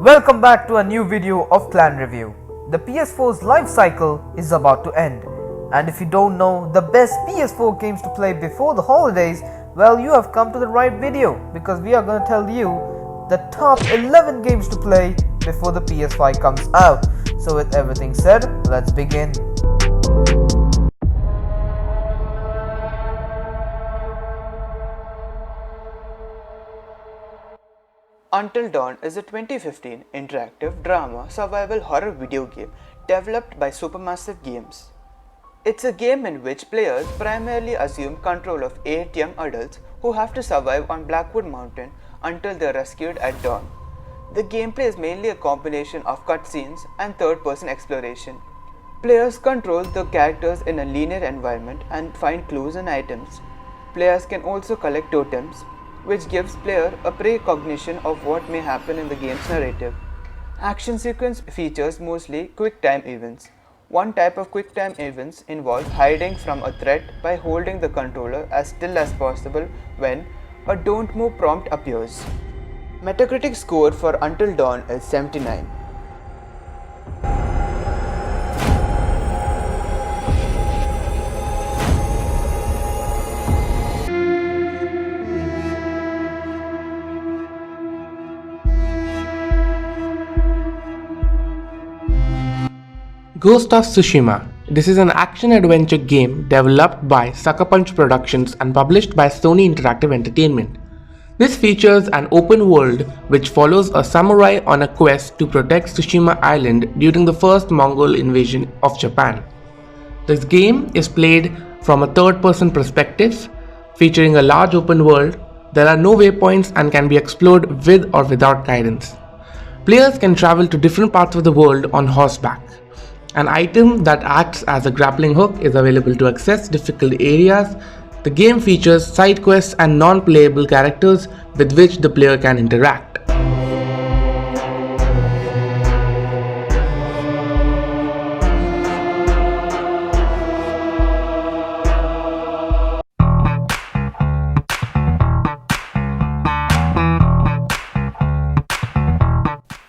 Welcome back to a new video of Clan Review. The PS4's life cycle is about to end, and if you don't know the best PS4 games to play before the holidays, well, you have come to the right video because we are going to tell you the top 11 games to play before the PS5 comes out. So with everything said, let's begin. Until Dawn is a 2015 interactive drama survival horror video game developed by Supermassive Games. It's a game in which players primarily assume control of 8 young adults who have to survive on Blackwood Mountain until they are rescued at dawn. The gameplay is mainly a combination of cutscenes and third-person exploration. Players control the characters in a linear environment and find clues and items. Players can also collect totems, which gives player a precognition of what may happen in the game's narrative. Action sequence features mostly quick-time events. One type of quick-time events involves hiding from a threat by holding the controller as still as possible when a "Don't Move" prompt appears. Metacritic score for Until Dawn is 79. Ghost of Tsushima. This is an action-adventure game developed by Sucker Punch Productions and published by Sony Interactive Entertainment. This features an open world which follows a samurai on a quest to protect Tsushima Island during the first Mongol invasion of Japan. This game is played from a third-person perspective, featuring a large open world. There are no waypoints and can be explored with or without guidance. Players can travel to different parts of the world on horseback. An item that acts as a grappling hook is available to access difficult areas. The game features side quests and non-playable characters with which the player can interact.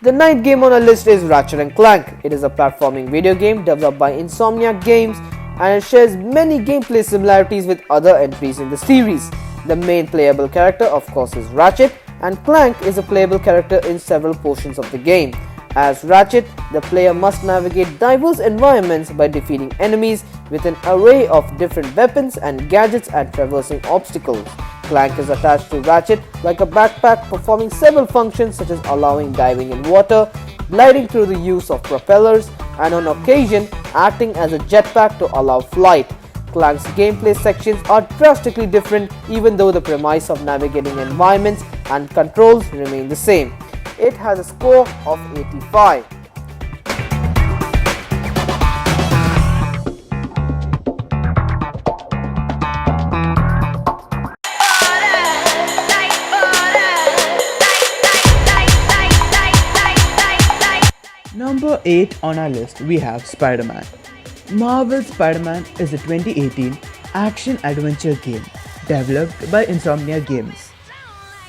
The ninth game on our list is Ratchet & Clank. It is a platforming video game developed by Insomniac Games and it shares many gameplay similarities with other entries in the series. The main playable character, of course, is Ratchet, and Clank is a playable character in several portions of the game. As Ratchet, the player must navigate diverse environments by defeating enemies with an array of different weapons and gadgets and traversing obstacles. Clank is attached to Ratchet like a backpack, performing several functions such as allowing diving in water, gliding through the use of propellers, and on occasion acting as a jetpack to allow flight. Clank's gameplay sections are drastically different even though the premise of navigating environments and controls remain the same. It has a score of 85. Number 8 on our list, we have Spider-Man. Marvel's Spider-Man is a 2018 action-adventure game developed by Insomniac Games.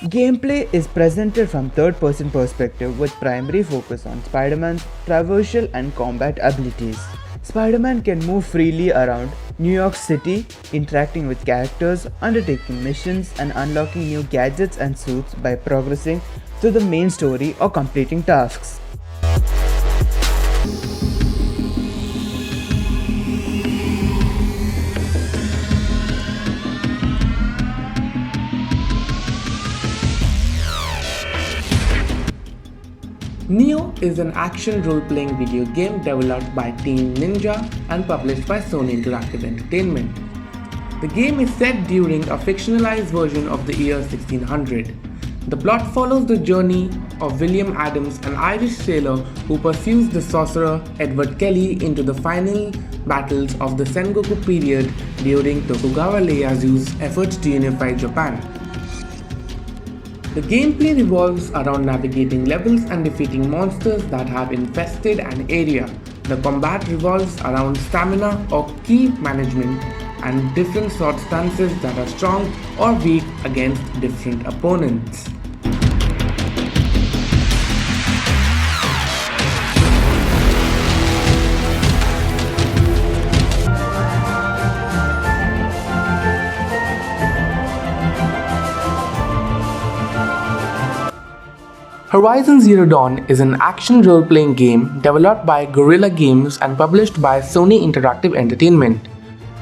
Gameplay is presented from third-person perspective with primary focus on Spider-Man's traversal and combat abilities. Spider-Man can move freely around New York City, interacting with characters, undertaking missions, and unlocking new gadgets and suits by progressing through the main story or completing tasks. Neo is an action role-playing video game developed by Team Ninja and published by Sony Interactive Entertainment. The game is set during a fictionalized version of the year 1600. The plot follows the journey of William Adams, an Irish sailor who pursues the sorcerer Edward Kelly into the final battles of the Sengoku period during Tokugawa Ieyasu's efforts to unify Japan. The gameplay revolves around navigating levels and defeating monsters that have infested an area. The combat revolves around stamina or ki management and different sword stances that are strong or weak against different opponents. Horizon Zero Dawn is an action role-playing game developed by Guerrilla Games and published by Sony Interactive Entertainment.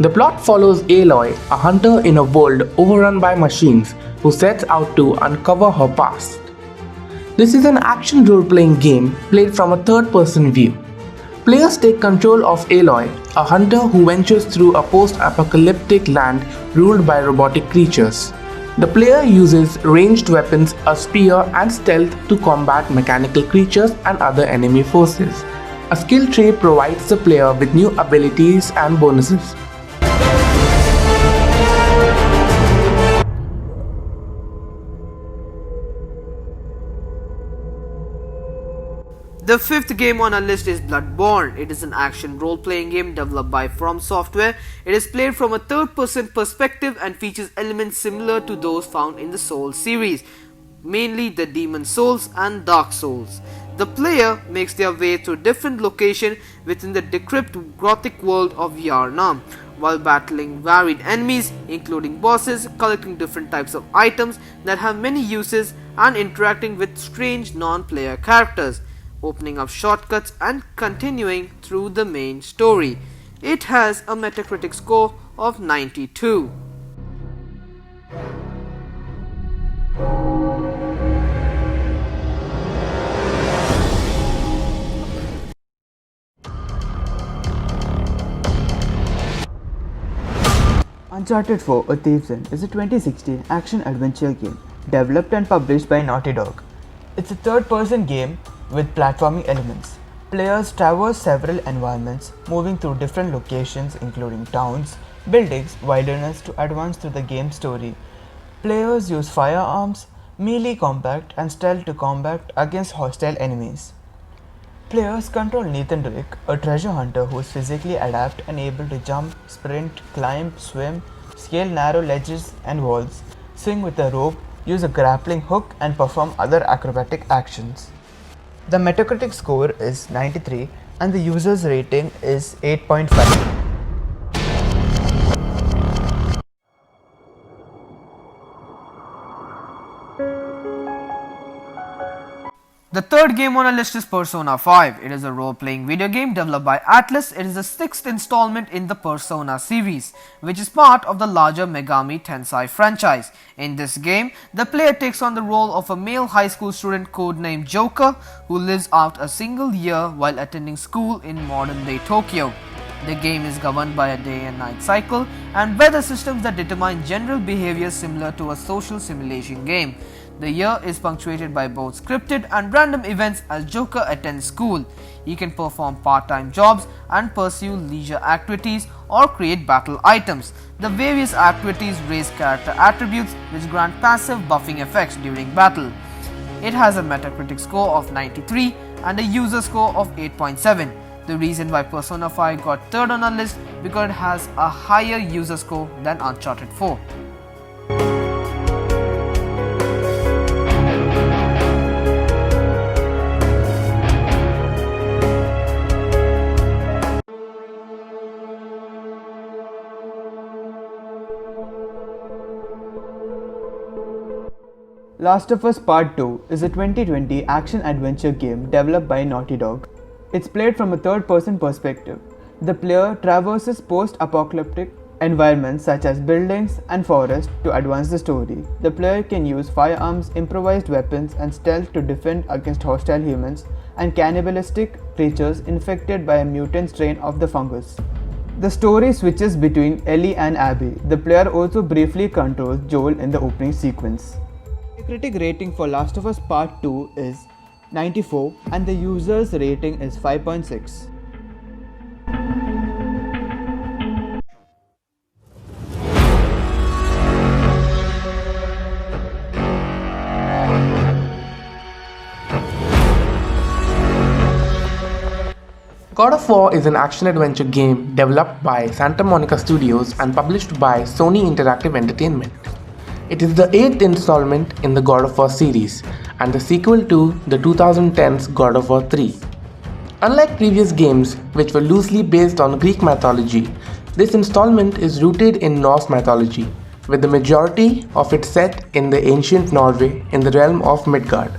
The plot follows Aloy, a hunter in a world overrun by machines, who sets out to uncover her past. This is an action role-playing game played from a third-person view. Players take control of Aloy, a hunter who ventures through a post-apocalyptic land ruled by robotic creatures. The player uses ranged weapons, a spear, and stealth to combat mechanical creatures and other enemy forces. A skill tree provides the player with new abilities and bonuses. The fifth game on our list is Bloodborne. It is an action role-playing game developed by From Software. It is played from a third-person perspective and features elements similar to those found in the Souls series, mainly the Demon Souls and Dark Souls. The player makes their way through different locations within the decrepit Gothic world of Yharnam, while battling varied enemies, including bosses, collecting different types of items that have many uses, and interacting with strange non-player characters, opening up shortcuts and continuing through the main story. It has a Metacritic score of 92. Uncharted 4: A Thief's End is a 2016 action-adventure game developed and published by Naughty Dog. It's a third-person game with platforming elements. Players traverse several environments, moving through different locations including towns, buildings, wilderness to advance through the game's story. Players use firearms, melee combat, and stealth to combat against hostile enemies. Players control Nathan Drake, a treasure hunter who is physically adept and able to jump, sprint, climb, swim, scale narrow ledges and walls, swing with a rope, use a grappling hook, and perform other acrobatic actions. The Metacritic score is 93 and the user's rating is 8.5. The third game on our list is Persona 5. It is a role-playing video game developed by Atlus. It is the sixth installment in the Persona series, which is part of the larger Megami Tensei franchise. In this game, the player takes on the role of a male high school student codenamed Joker, who lives out a single year while attending school in modern-day Tokyo. The game is governed by a day and night cycle and weather systems that determine general behavior similar to a social simulation game. The year is punctuated by both scripted and random events as Joker attends school. He can perform part-time jobs and pursue leisure activities or create battle items. The various activities raise character attributes which grant passive buffing effects during battle. It has a Metacritic score of 93 and a user score of 8.7. The reason why Persona 5 got third on our list because it has a higher user score than Uncharted 4. Last of Us Part 2 is a 2020 action-adventure game developed by Naughty Dog. It's played from a third-person perspective. The player traverses post-apocalyptic environments such as buildings and forests to advance the story. The player can use firearms, improvised weapons, and stealth to defend against hostile humans and cannibalistic creatures infected by a mutant strain of the fungus. The story switches between Ellie and Abby. The player also briefly controls Joel in the opening sequence. The critic rating for Last of Us Part 2 is 94 and the user's rating is 5.6. God of War is an action-adventure game developed by Santa Monica Studios and published by Sony Interactive Entertainment. It is the 8th installment in the God of War series and the sequel to the 2010's God of War 3. Unlike previous games, which were loosely based on Greek mythology, this installment is rooted in Norse mythology, with the majority of it set in the ancient Norway in the realm of Midgard.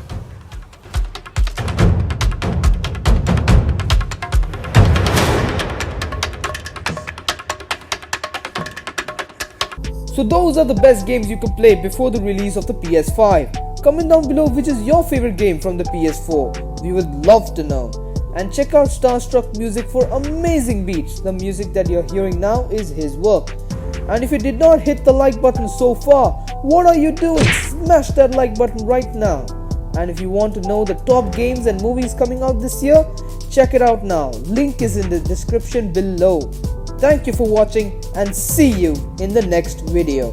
So those are the best games you could play before the release of the PS5. Comment down below which is your favorite game from the PS4. We would love to know. And check out Starstruck Music for amazing beats. The music that you're hearing now is his work. And if you did not hit the like button so far, what are you doing? Smash that like button right now. And if you want to know the top games and movies coming out this year, check it out now. Link is in the description below. Thank you for watching and see you in the next video.